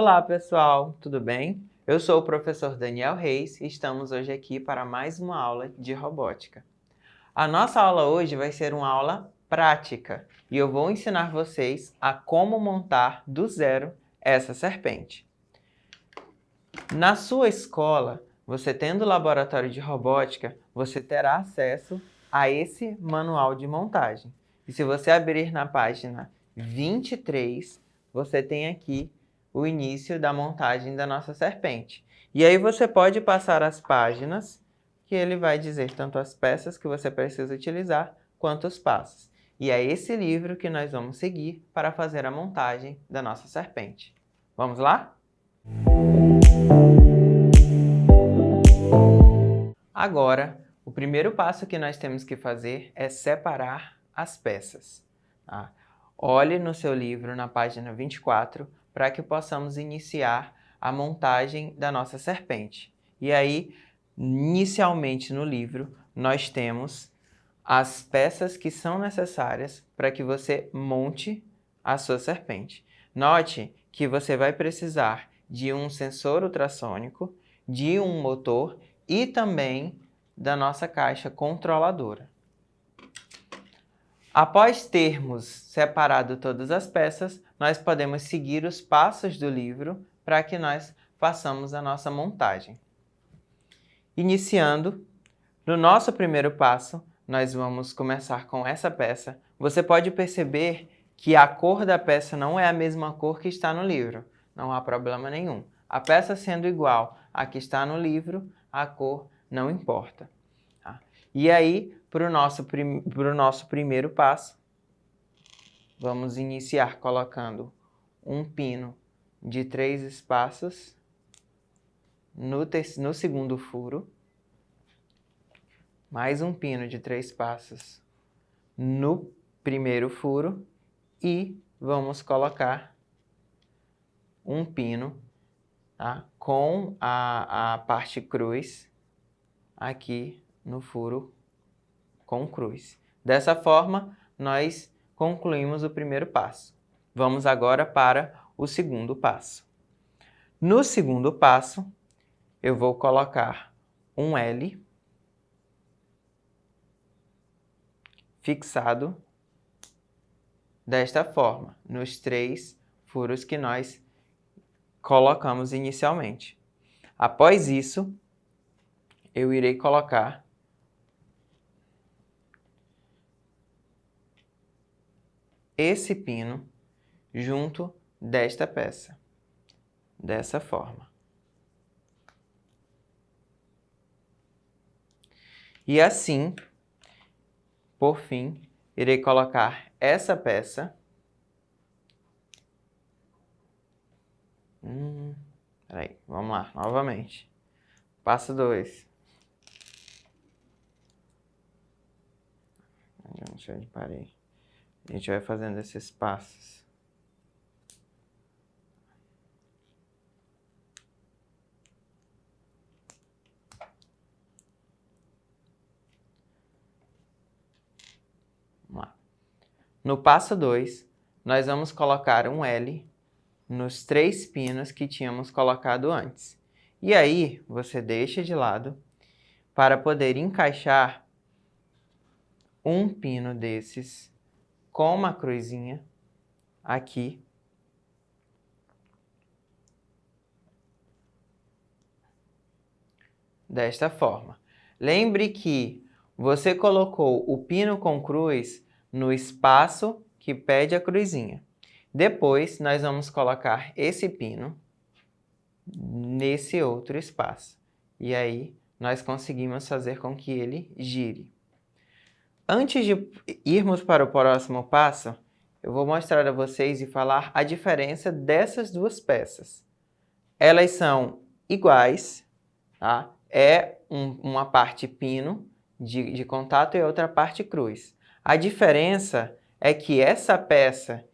Olá pessoal, tudo bem? Eu sou o professor Daniel Reis e estamos hoje aqui para mais uma aula de robótica. A nossa aula hoje vai ser uma aula prática e eu vou ensinar vocês a como montar do zero essa serpente. Na sua escola, você tendo laboratório de robótica, você terá acesso a esse manual de montagem. E se você abrir na página 23, você tem aqui o início da montagem da nossa serpente. E aí você pode passar as páginas, que ele vai dizer tanto as peças que você precisa utilizar, quanto os passos. E é esse livro que nós vamos seguir para fazer a montagem da nossa serpente. Vamos lá? Agora, o primeiro passo que nós temos que fazer é separar as peças. Tá? Olhe no seu livro, na página 24, para que possamos iniciar a montagem da nossa serpente. E aí, inicialmente no livro, nós temos as peças que são necessárias para que você monte a sua serpente. Note que você vai precisar de um sensor ultrassônico, de um motor e também da nossa caixa controladora. Após termos separado todas as peças, nós podemos seguir os passos do livro para que nós façamos a nossa montagem. Iniciando, no nosso primeiro passo, nós vamos começar com essa peça. Você pode perceber que a cor da peça não é a mesma cor que está no livro. Não há problema nenhum. A peça sendo igual à que está no livro, a cor não importa. Tá? E aí, para o nosso primeiro passo, vamos iniciar colocando um pino de 3 espaços no segundo furo, mais um pino de 3 passos no primeiro furo e vamos colocar um pino, tá, com a parte cruz aqui no furo com cruz. Dessa forma, nós concluímos o primeiro passo. Vamos agora para o segundo passo. No segundo passo, eu vou colocar um L fixado desta forma, nos 3 furos que nós colocamos inicialmente. Após isso, eu irei colocar esse pino junto desta peça, dessa forma. E assim, por fim, irei colocar essa peça. Peraí, vamos lá, novamente. Passo 2. Onde eu parei? A gente vai fazendo esses passos. Vamos lá. No passo 2, nós vamos colocar um L nos 3 pinos que tínhamos colocado antes. E aí, você deixa de lado para poder encaixar um pino desses com uma cruzinha aqui. Desta forma. Lembre que você colocou o pino com cruz no espaço que pede a cruzinha. Depois, nós vamos colocar esse pino nesse outro espaço. E aí, nós conseguimos fazer com que ele gire. Antes de irmos para o próximo passo, eu vou mostrar a vocês e falar a diferença dessas duas peças. Elas são iguais, tá? É uma parte pino de contato e outra parte cruz. A diferença é que essa peça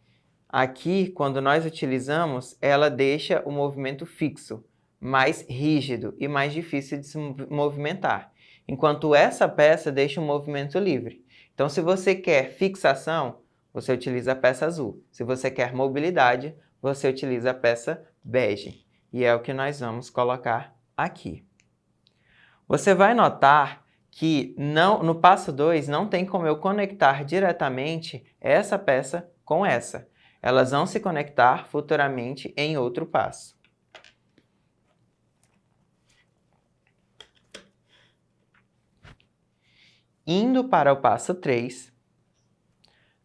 aqui, quando nós utilizamos, ela deixa o movimento fixo, mais rígido e mais difícil de se movimentar. Enquanto essa peça deixa o movimento livre. Então, se você quer fixação, você utiliza a peça azul. Se você quer mobilidade, você utiliza a peça bege. E é o que nós vamos colocar aqui. Você vai notar que no passo 2 não tem como eu conectar diretamente essa peça com essa. Elas vão se conectar futuramente em outro passo. Indo para o passo 3,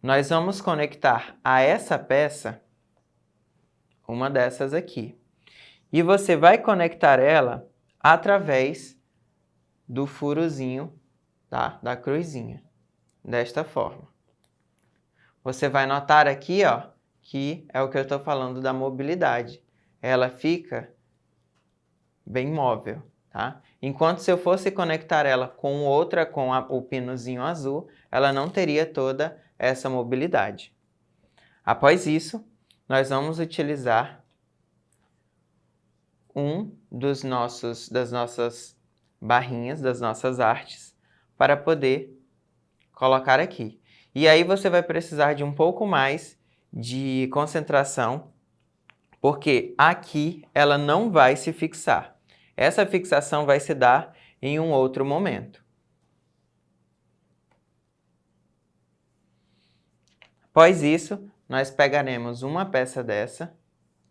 nós vamos conectar a essa peça uma dessas aqui. E você vai conectar ela através do furozinho, tá? Da cruzinha, desta forma. Você vai notar aqui, ó, que é o que eu estou falando da mobilidade. Ela fica bem móvel, tá? Enquanto se eu fosse conectar ela com outra, com o pinozinho azul, ela não teria toda essa mobilidade. Após isso, nós vamos utilizar das nossas barrinhas, das nossas artes, para poder colocar aqui. E aí você vai precisar de um pouco mais de concentração, porque aqui ela não vai se fixar. Essa fixação vai se dar em um outro momento. Após isso, nós pegaremos uma peça dessa,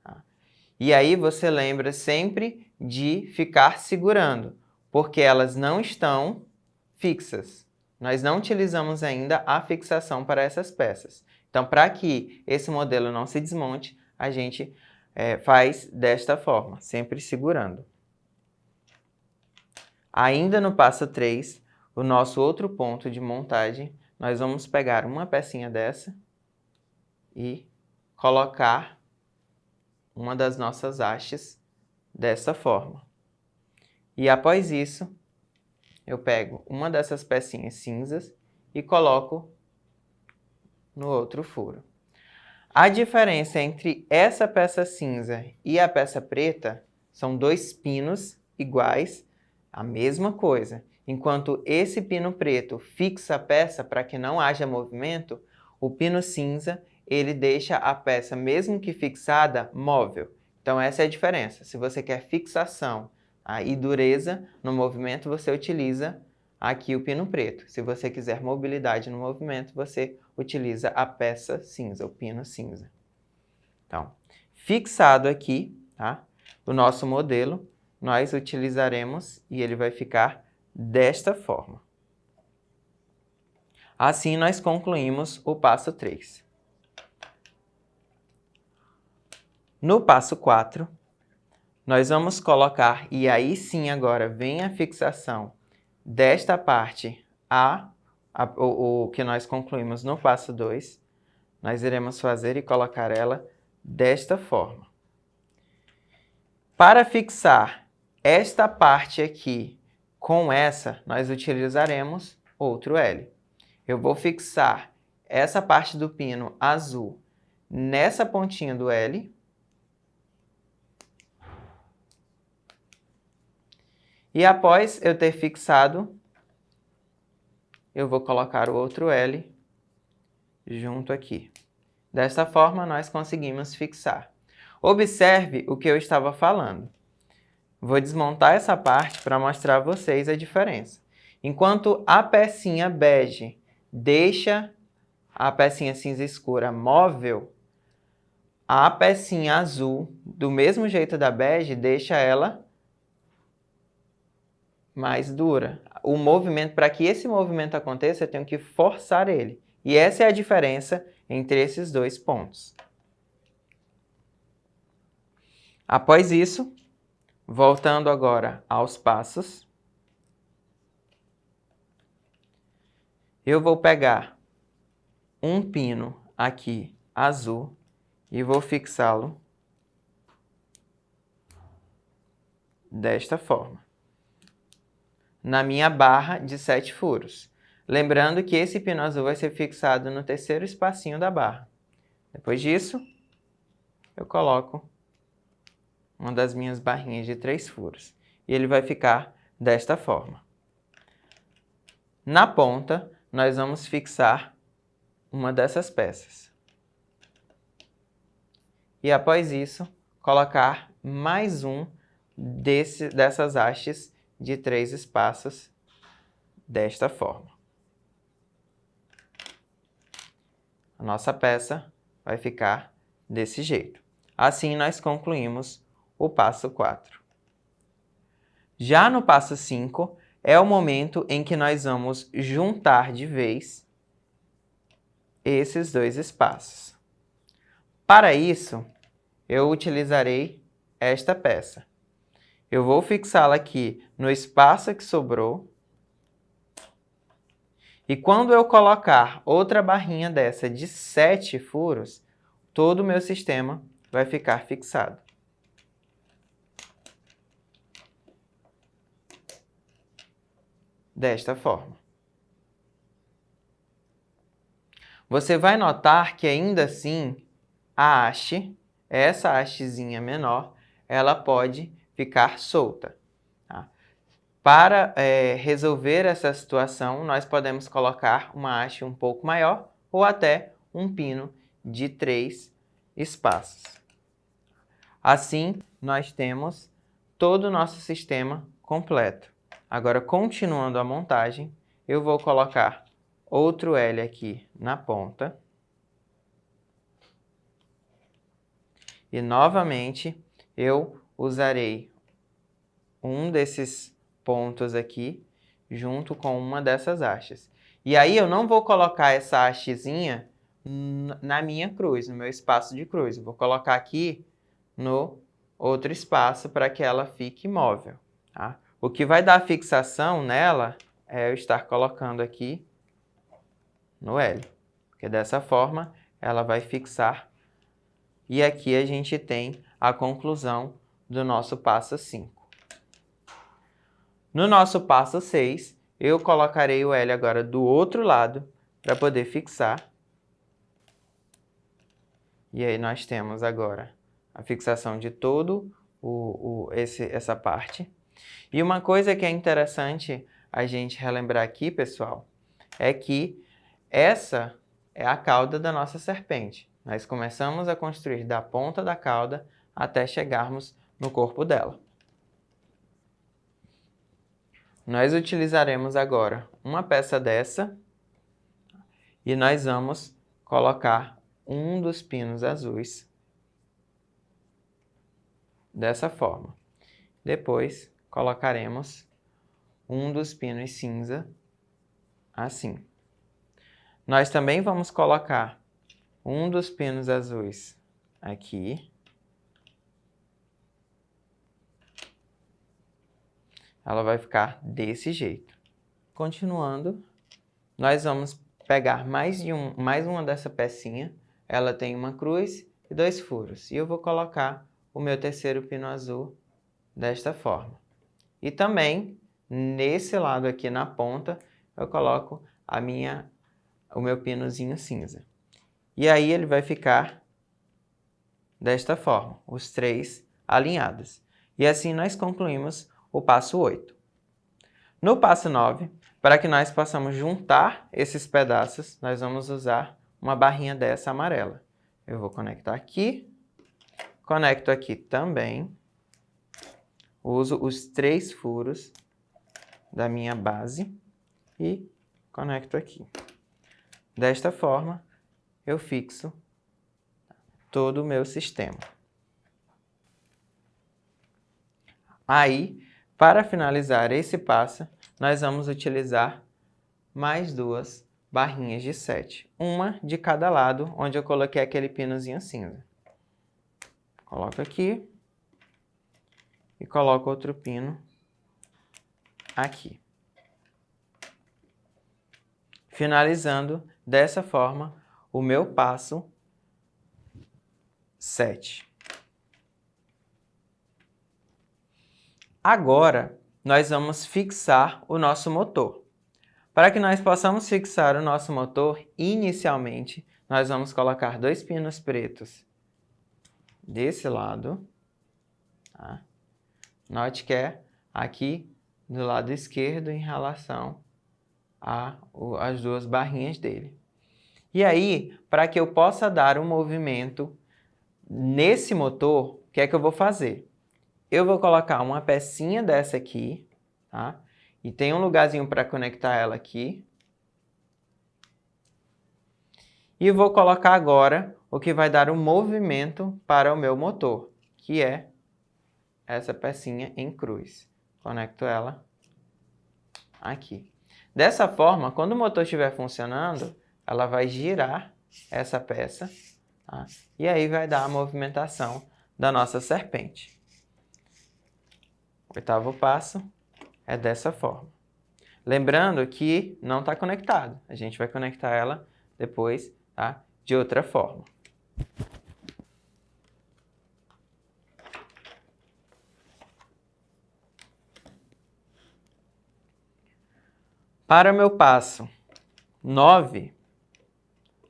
tá? E aí você lembra sempre de ficar segurando, porque elas não estão fixas. Nós não utilizamos ainda a fixação para essas peças. Então, para que esse modelo não se desmonte, a gente faz desta forma, sempre segurando. Ainda no passo 3, o nosso outro ponto de montagem, nós vamos pegar uma pecinha dessa e colocar uma das nossas hastes dessa forma. E após isso, eu pego uma dessas pecinhas cinzas e coloco no outro furo. A diferença entre essa peça cinza e a peça preta são dois pinos iguais, a mesma coisa. Enquanto esse pino preto fixa a peça para que não haja movimento, o pino cinza ele deixa a peça, mesmo que fixada, móvel. Então essa é a diferença. Se você quer fixação e dureza no movimento, você utiliza aqui o pino preto. Se você quiser mobilidade no movimento, você utiliza a peça cinza, o pino cinza. Então, fixado aqui, tá? O nosso modelo, nós utilizaremos e ele vai ficar desta forma. Assim, nós concluímos o passo 3. No passo 4, nós vamos colocar, e aí sim agora vem a fixação desta parte o que nós concluímos no passo 2, nós iremos fazer e colocar ela desta forma. Para fixar esta parte aqui com essa, nós utilizaremos outro L. Eu vou fixar essa parte do pino azul nessa pontinha do L. E após eu ter fixado, eu vou colocar o outro L junto aqui. Dessa forma, nós conseguimos fixar. Observe o que eu estava falando. Vou desmontar essa parte para mostrar a vocês a diferença. Enquanto a pecinha bege deixa a pecinha cinza escura móvel, a pecinha azul, do mesmo jeito da bege, deixa ela mais dura. O movimento, para que esse movimento aconteça, eu tenho que forçar ele. E essa é a diferença entre esses dois pontos. Após isso, voltando agora aos passos, eu vou pegar um pino aqui azul e vou fixá-lo desta forma, na minha barra de 7 furos. Lembrando que esse pino azul vai ser fixado no terceiro espacinho da barra. Depois disso, eu coloco uma das minhas barrinhas de 3 furos. E ele vai ficar desta forma. Na ponta, nós vamos fixar uma dessas peças. E após isso, colocar mais um dessas hastes de 3 espaços desta forma. A nossa peça vai ficar desse jeito. Assim, nós concluímos o passo 4. Já no passo 5, é o momento em que nós vamos juntar de vez esses 2 espaços. Para isso, eu utilizarei esta peça. Eu vou fixá-la aqui no espaço que sobrou. E quando eu colocar outra barrinha dessa de 7 furos, todo o meu sistema vai ficar fixado. Desta forma. Você vai notar que ainda assim a haste, essa hastezinha menor, ela pode ficar solta. Tá? Para resolver essa situação, nós podemos colocar uma haste um pouco maior ou até um pino de 3 espaços. Assim, nós temos todo o nosso sistema completo. Agora, continuando a montagem, eu vou colocar outro L aqui na ponta. E, novamente, eu usarei um desses pontos aqui junto com uma dessas hastes. E aí, eu não vou colocar essa hastezinha na minha cruz, no meu espaço de cruz. Eu vou colocar aqui no outro espaço para que ela fique imóvel. Tá? O que vai dar fixação nela é eu estar colocando aqui no L. Porque dessa forma ela vai fixar. E aqui a gente tem a conclusão do nosso passo 5. No nosso passo 6, eu colocarei o L agora do outro lado para poder fixar. E aí nós temos agora a fixação de todo essa parte. E uma coisa que é interessante a gente relembrar aqui, pessoal, é que essa é a cauda da nossa serpente. Nós começamos a construir da ponta da cauda até chegarmos no corpo dela. Nós utilizaremos agora uma peça dessa e nós vamos colocar um dos pinos azuis dessa forma. Depois, colocaremos um dos pinos cinza assim. Nós também vamos colocar um dos pinos azuis aqui. Ela vai ficar desse jeito. Continuando, nós vamos pegar mais uma dessa pecinha. Ela tem uma cruz e 2 furos. E eu vou colocar o meu terceiro pino azul desta forma. E também, nesse lado aqui na ponta, eu coloco o meu pinozinho cinza. E aí ele vai ficar desta forma, os 3 alinhados. E assim nós concluímos o passo 8. No passo 9, para que nós possamos juntar esses pedaços, nós vamos usar uma barrinha dessa amarela. Eu vou conectar aqui, conecto aqui também, uso os 3 furos da minha base e conecto aqui. Desta forma, eu fixo todo o meu sistema. Aí, para finalizar esse passo, nós vamos utilizar mais 2 barrinhas de 7. Uma de cada lado, onde eu coloquei aquele pinozinho cinza. Coloco aqui e coloco outro pino aqui. Finalizando dessa forma o meu passo 7. Agora, nós vamos fixar o nosso motor. Para que nós possamos fixar o nosso motor, inicialmente, nós vamos colocar 2 pinos pretos desse lado. Tá? Note que é aqui do lado esquerdo em relação às 2 barrinhas dele. E aí, para que eu possa dar um movimento nesse motor, o que é que eu vou fazer? eu vou colocar uma pecinha dessa aqui, tá? E tem um lugarzinho para conectar ela aqui. E vou colocar agora o que vai dar o movimento para o meu motor, que é essa pecinha em cruz. Conecto ela aqui. Dessa forma, quando o motor estiver funcionando, ela vai girar essa peça, tá? E aí vai dar a movimentação da nossa serpente. O oitavo passo é dessa forma. Lembrando que não está conectado. A gente vai conectar ela depois, tá? De outra forma. Para o meu passo 9,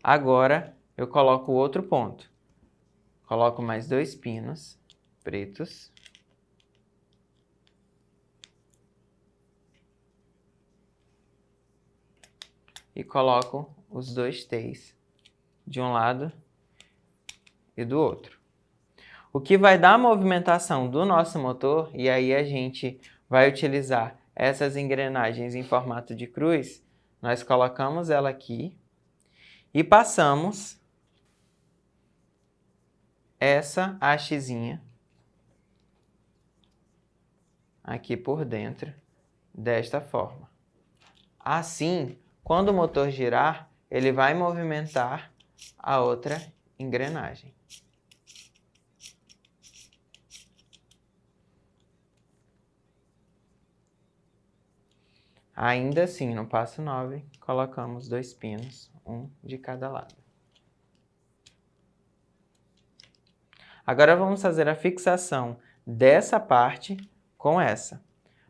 agora eu coloco outro ponto. Coloco mais 2 pinos pretos. E coloco os 2 T's de um lado e do outro. O que vai dar a movimentação do nosso motor, e aí a gente vai utilizar essas engrenagens em formato de cruz, nós colocamos ela aqui e passamos essa hastezinha aqui por dentro, desta forma. Assim, quando o motor girar, ele vai movimentar a outra engrenagem. Ainda assim, no passo 9, colocamos 2 pinos, um de cada lado. Agora vamos fazer a fixação dessa parte com essa.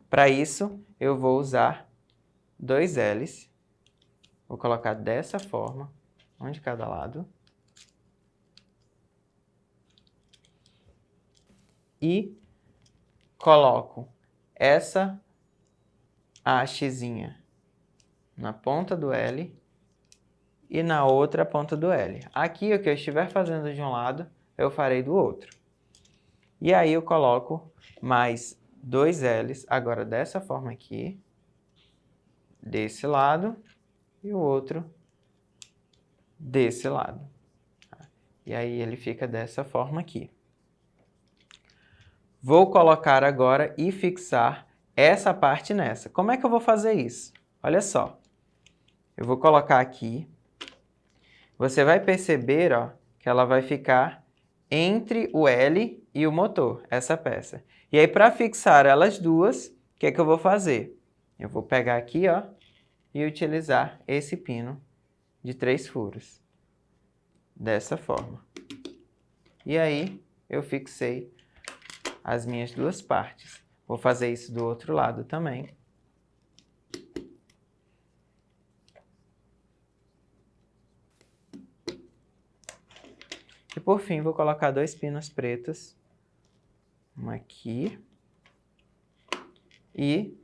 Para isso, eu vou usar 2 L's. Vou colocar dessa forma, um de cada lado. E coloco essa hastezinha na ponta do L e na outra ponta do L. Aqui, o que eu estiver fazendo de um lado, eu farei do outro. E aí eu coloco mais 2 L's, agora dessa forma aqui, desse lado, e o outro desse lado. E aí ele fica dessa forma aqui. Vou colocar agora e fixar essa parte nessa. Como é que eu vou fazer isso? Olha só. Eu vou colocar aqui. Você vai perceber, ó, que ela vai ficar entre o L e o motor, essa peça. E aí, para fixar elas duas, o que é que eu vou fazer? Eu vou pegar aqui, ó, e utilizar esse pino de 3 furos. Dessa forma. E aí, eu fixei as minhas duas partes. Vou fazer isso do outro lado também. E por fim, vou colocar 2 pinos pretos. Um aqui. E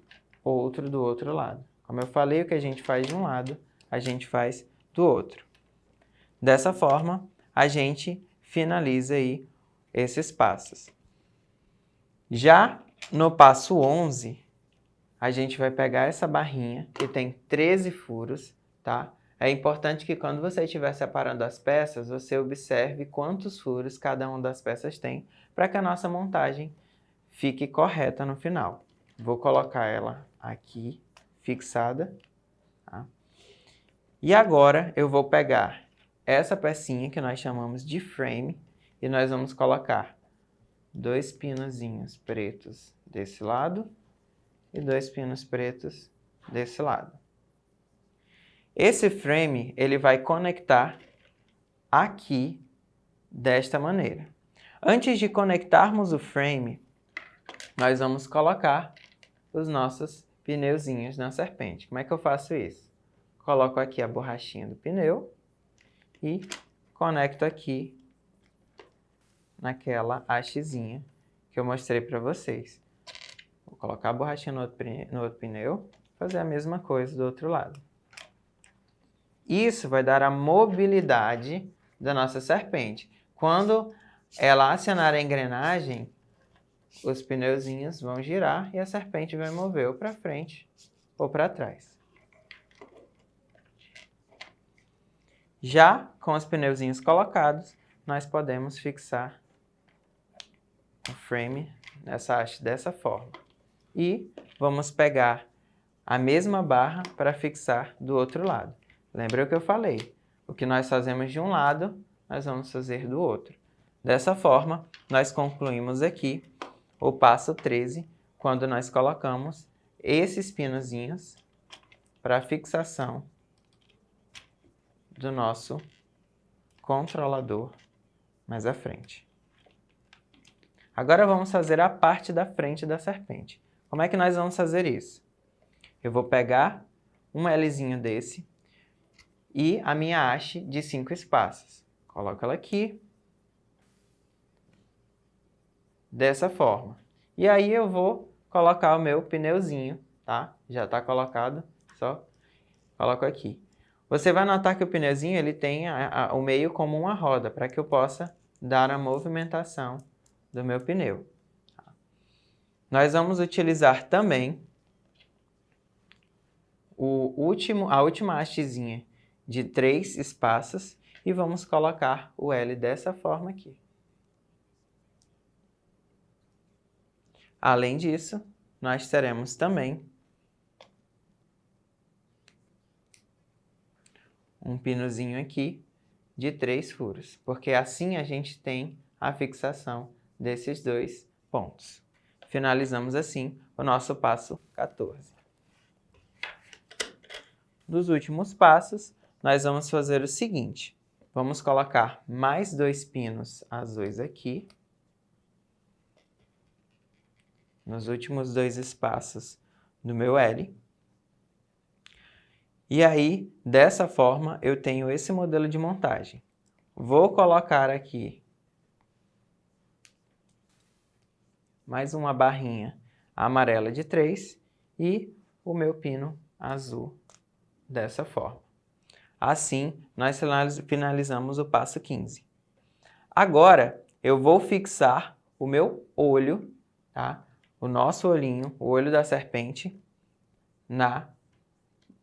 outro do outro lado. Como eu falei, o que a gente faz de um lado, a gente faz do outro. Dessa forma, a gente finaliza aí esses passos. Já no passo 11, a gente vai pegar essa barrinha, que tem 13 furos, tá? É importante que quando você estiver separando as peças, você observe quantos furos cada uma das peças tem, para que a nossa montagem fique correta no final. Vou colocar ela aqui, fixada. Tá? E agora eu vou pegar essa pecinha que nós chamamos de frame e nós vamos colocar 2 pinozinhos pretos desse lado e 2 pinos pretos desse lado. Esse frame, ele vai conectar aqui desta maneira. Antes de conectarmos o frame, nós vamos colocar os nossos pneuzinhos na serpente. Como é que eu faço isso? Coloco aqui a borrachinha do pneu e conecto aqui naquela hastezinha que eu mostrei para vocês. Vou colocar a borrachinha no outro pneu, fazer a mesma coisa do outro lado. Isso vai dar a mobilidade da nossa serpente. Quando ela acionar a engrenagem, os pneuzinhos vão girar e a serpente vai mover ou para frente ou para trás. Já com os pneuzinhos colocados, nós podemos fixar o frame nessa haste dessa forma. E vamos pegar a mesma barra para fixar do outro lado. Lembra o que eu falei? O que nós fazemos de um lado, nós vamos fazer do outro. Dessa forma, nós concluímos aqui o passo 13, quando nós colocamos esses pinozinhos para fixação do nosso controlador mais à frente. Agora vamos fazer a parte da frente da serpente. Como é que nós vamos fazer isso? Eu vou pegar um Lzinho desse e a minha haste de 5 espaços. Coloco ela aqui, dessa forma. E aí eu vou colocar o meu pneuzinho, tá? Já está colocado, só coloco aqui. Você vai notar que o pneuzinho ele tem o meio como uma roda, para que eu possa dar a movimentação do meu pneu. Nós vamos utilizar também a última hastezinha de 3 espaços e vamos colocar o L dessa forma aqui. Além disso, nós teremos também um pinozinho aqui de 3 furos, porque assim a gente tem a fixação desses 2 pontos. Finalizamos assim o nosso passo 14. Dos últimos passos, nós vamos fazer o seguinte. Vamos colocar mais 2 pinos azuis aqui. Nos últimos 2 espaços do meu L. E aí, dessa forma, eu tenho esse modelo de montagem. Vou colocar aqui mais uma barrinha amarela de 3 e o meu pino azul dessa forma. Assim, nós finalizamos o passo 15. Agora, eu vou fixar o meu olho, tá? O nosso olhinho, o olho da serpente, na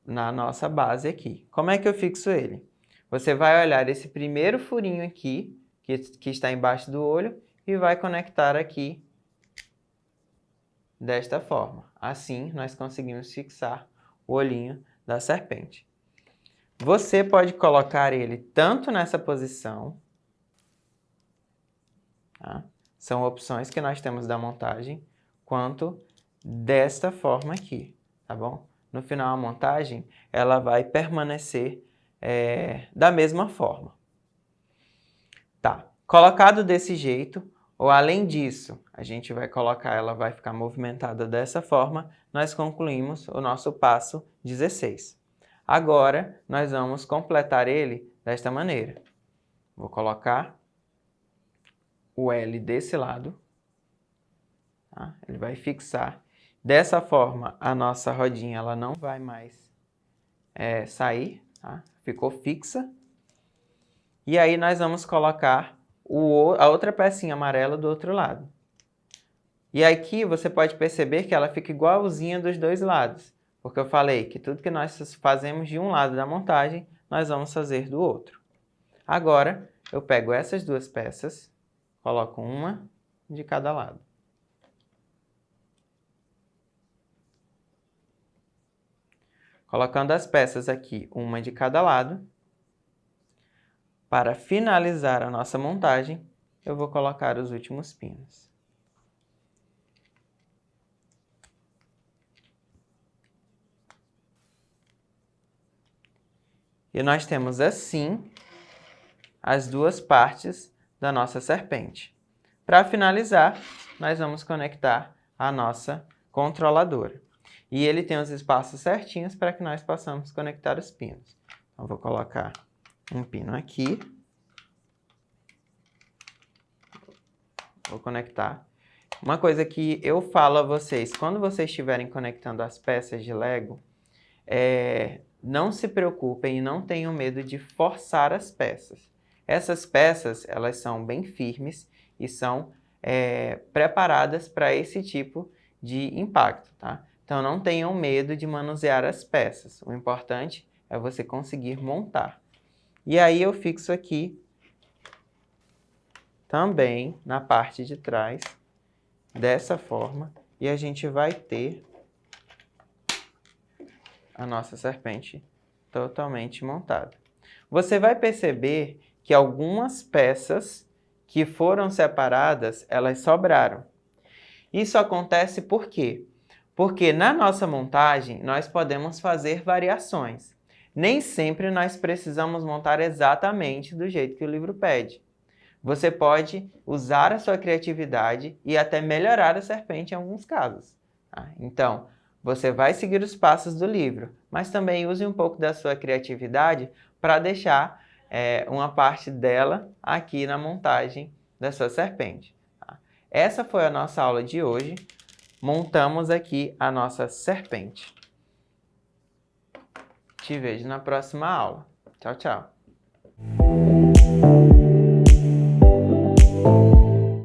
nossa base aqui. Como é que eu fixo ele? Você vai olhar esse primeiro furinho aqui, que está embaixo do olho, e vai conectar aqui desta forma. Assim, nós conseguimos fixar o olhinho da serpente. Você pode colocar ele tanto nessa posição, tá? São opções que nós temos da montagem, quanto desta forma aqui, tá bom? No final, a montagem ela vai permanecer da mesma forma. Tá, colocado desse jeito, ou além disso, a gente vai colocar, ela vai ficar movimentada dessa forma, nós concluímos o nosso passo 16. Agora, nós vamos completar ele desta maneira. Vou colocar o L desse lado, tá? Ele vai fixar. Dessa forma, a nossa rodinha ela não vai mais sair, tá? Ficou fixa. E aí nós vamos colocar a outra pecinha amarela do outro lado. E aqui você pode perceber que ela fica igualzinha dos dois lados, porque eu falei que tudo que nós fazemos de um lado da montagem, nós vamos fazer do outro. Agora, eu pego essas 2 peças, coloco uma de cada lado. Colocando as peças aqui, uma de cada lado, para finalizar a nossa montagem, eu vou colocar os últimos pinos. E nós temos assim as 2 partes da nossa serpente. Para finalizar, nós vamos conectar a nossa controladora. E ele tem os espaços certinhos para que nós possamos conectar os pinos. Então, vou colocar um pino aqui. Vou conectar. Uma coisa que eu falo a vocês, quando vocês estiverem conectando as peças de Lego, não se preocupem e não tenham medo de forçar as peças. Essas peças, elas são bem firmes e são preparadas para esse tipo de impacto, tá? Então não tenham medo de manusear as peças. O importante é você conseguir montar. E aí eu fixo aqui também na parte de trás, dessa forma, e a gente vai ter a nossa serpente totalmente montada. Você vai perceber que algumas peças que foram separadas, elas sobraram. Isso acontece por quê? Porque na nossa montagem, nós podemos fazer variações. Nem sempre nós precisamos montar exatamente do jeito que o livro pede. Você pode usar a sua criatividade e até melhorar a serpente em alguns casos. Tá? Então, você vai seguir os passos do livro, mas também use um pouco da sua criatividade para deixar uma parte dela aqui na montagem da sua serpente. Tá? Essa foi a nossa aula de hoje. Montamos aqui a nossa serpente. Te vejo na próxima aula. Tchau, tchau!